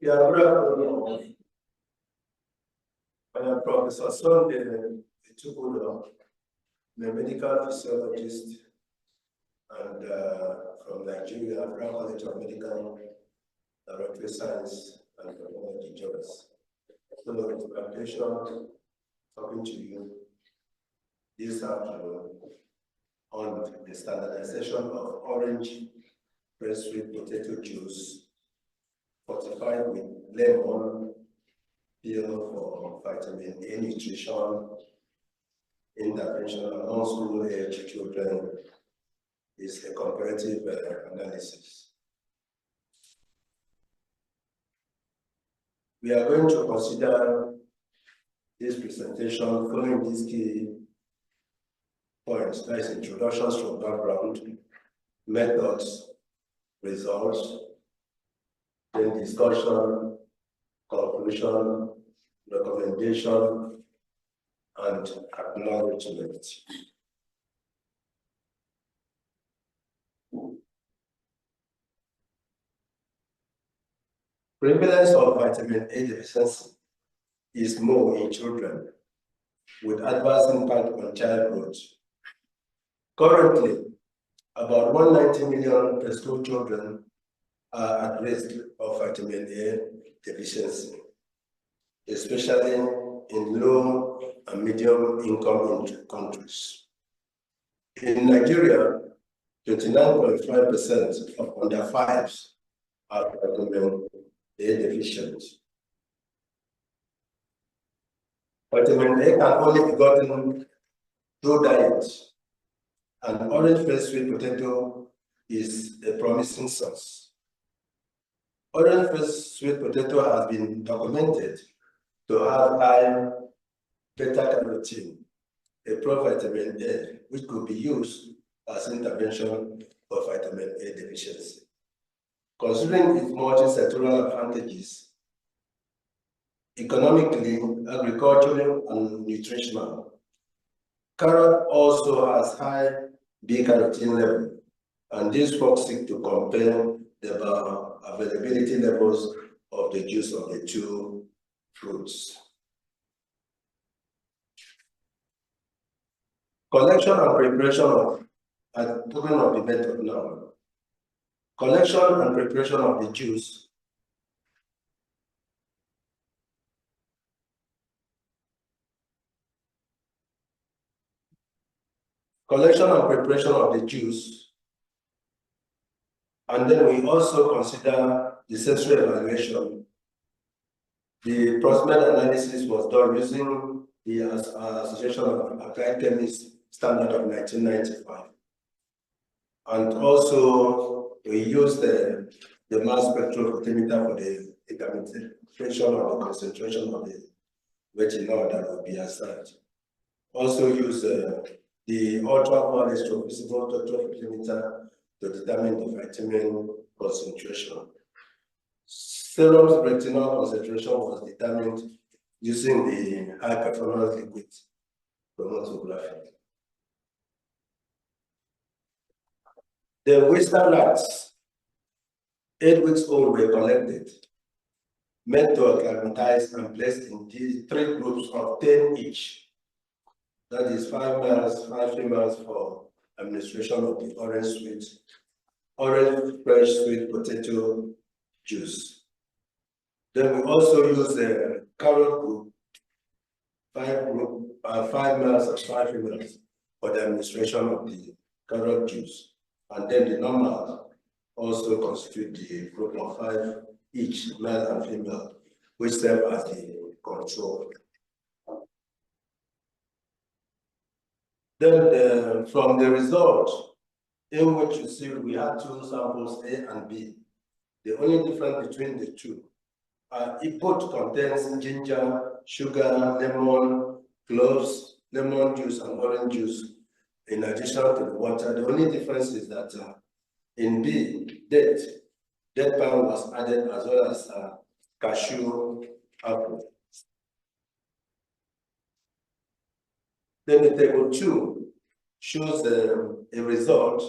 Yeah, good afternoon. I am Professor Sunday Etukudoh, I'm a medical physiologist and from Nigeria, Federal College of Medical Laboratory Science and Technology, Jos. So it's my pleasure talking to you this afternoon on the standardization of orange fresh sweet potato juice fortified with lemon peel for vitamin A nutrition intervention among school age children is a comparative analysis. We are going to consider this presentation following these key points, that is introductions to background, methods, results, then discussion, conclusion, recommendation, and acknowledgement. Prevalence of vitamin A deficiency is more in children with adverse impact on child growth. Currently, about 190 million preschool children are at risk of vitamin A deficiency, especially in low and medium income countries. In Nigeria, 29.5% of under 5s are vitamin A deficient. Vitamin A can only be gotten through diet, and orange fresh sweet potato is a promising source. Orange fresh sweet potato has been documented to have high beta-carotene, a provitamin A, which could be used as intervention for vitamin A deficiency. Considering its multi-sectoral advantages, economically, agricultural, and nutritional, carrot also has high B-carotene level, and these folks seek to compare the availability levels of the juice of the two fruits. Collection and preparation of, and talking of the method now. Collection and preparation of the juice and then we also consider the sensory evaluation. The proximate analysis was done using the Association of Applied Chemists standard of 1995. And also we used the mass spectrophotometer for the determination of the concentration of the retinol that will be assigned. Also use the ultraviolet electrovisible spectrophotometer to determine the vitamin concentration. Serum retinol concentration was determined using the high performance liquid chromatography. The Western rats, 8 weeks old, were collected, made to acclimatize and placed in these 3 groups of 10 each. That is 5 males, 5 females for administration of the orange fresh sweet potato juice. Then we also use the carrot group, 5 males and 5 females for the administration of the carrot juice. And then the normal also constitute the group of 5 each, male and female, which serve as the control. Then from the result, in which you see we had 2 samples, A and B. The only difference between the two, it both contains ginger, sugar, lemon, cloves, lemon juice, and orange juice. In addition to the water, the only difference is that in B, date palm was added as well as cashew apple. Then the table 2 shows a result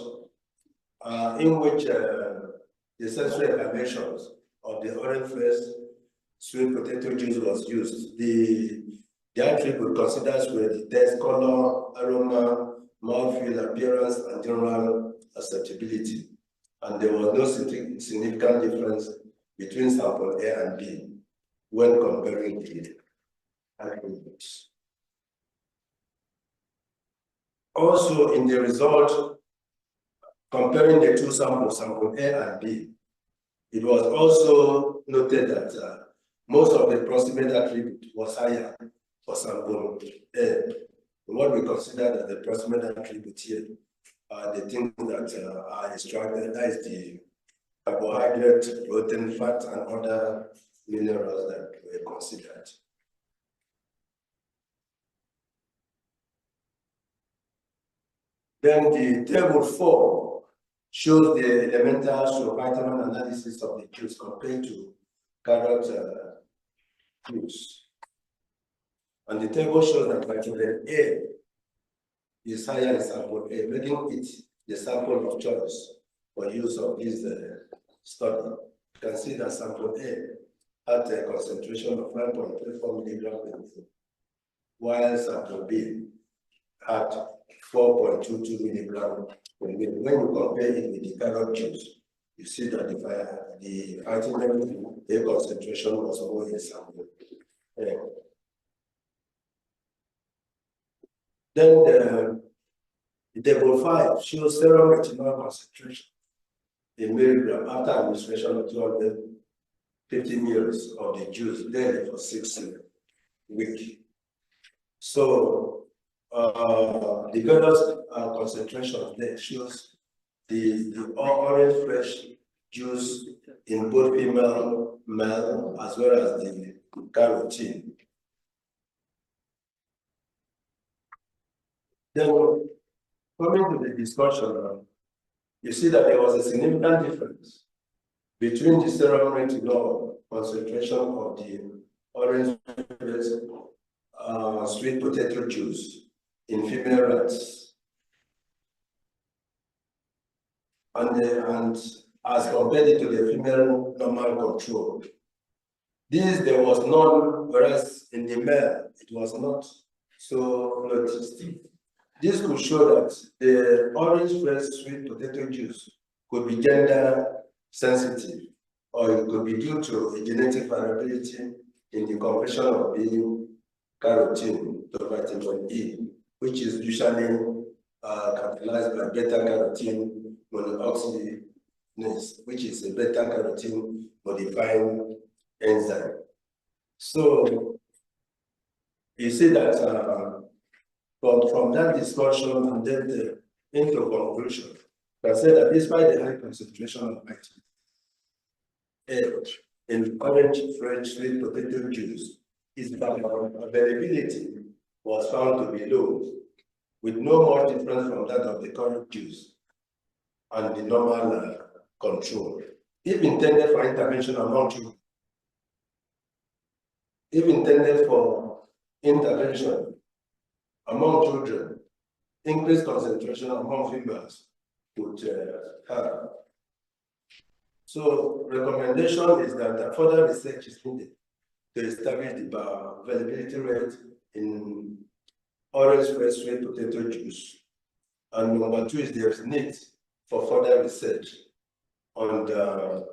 in which the sensory evaluations of the orange fresh sweet potato juice was used. The attribute considered were the taste, color, aroma, mouthfeel, appearance, and general acceptability. And there was no significant difference between sample A and B when comparing the attributes. Also, in the result, comparing the two samples, sample A and B, it was also noted that most of the proximate attribute was higher for sample A. What we consider as the proximate attribute here are the things that are extracted, that is the carbohydrate, protein, fat, and other minerals that were considered. Then the table 4 shows the elemental vitamin analysis of the juice compared to carrot juice. And the table shows that vitamin A is higher in sample A, making it the sample of choice for use of this study. You can see that sample A had a concentration of 9.34 milligrams per liter, while sample B had 4.22 milligrams per liter. When you compare it with the carrot juice, you see that the vitamin A concentration was more in sample A. Then the table 5 shows serum retinol concentration in milligram after administration of 250 ml of the juice daily for 6 weeks. So the various concentrations there shows the orange fresh juice in both female, male, as well as the carotene. Then, coming to the discussion, you see that there was a significant difference between the serum retinol concentration of the orange sweet potato juice in female rats and as compared to the female normal control. There was none, whereas in the male it was not so noticed. This could show that the orange fresh sweet potato juice could be gender sensitive, or it could be due to a genetic variability in the conversion of the carotene to vitamin E, which is usually catalyzed by beta-carotene monooxygenase, which is a beta-carotene modifying enzyme. So you see that from that discussion and then into conclusion, I said that despite the high concentration of vitamin A in orange fresh sweet potato juice, its availability was found to be low, with no more difference from that of the current juice and the normal control. If intended for intervention among children, if intended for intervention among children, increased concentration among females would have. So recommendation is that further research is needed to establish the availability rate in orange fresh sweet potato juice. And number 2 is there is need for further research on the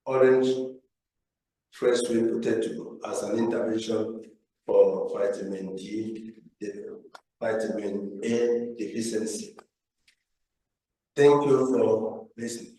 orange fresh sweet potato as an intervention for vitamin D, vitamin A deficiency. Thank you for listening.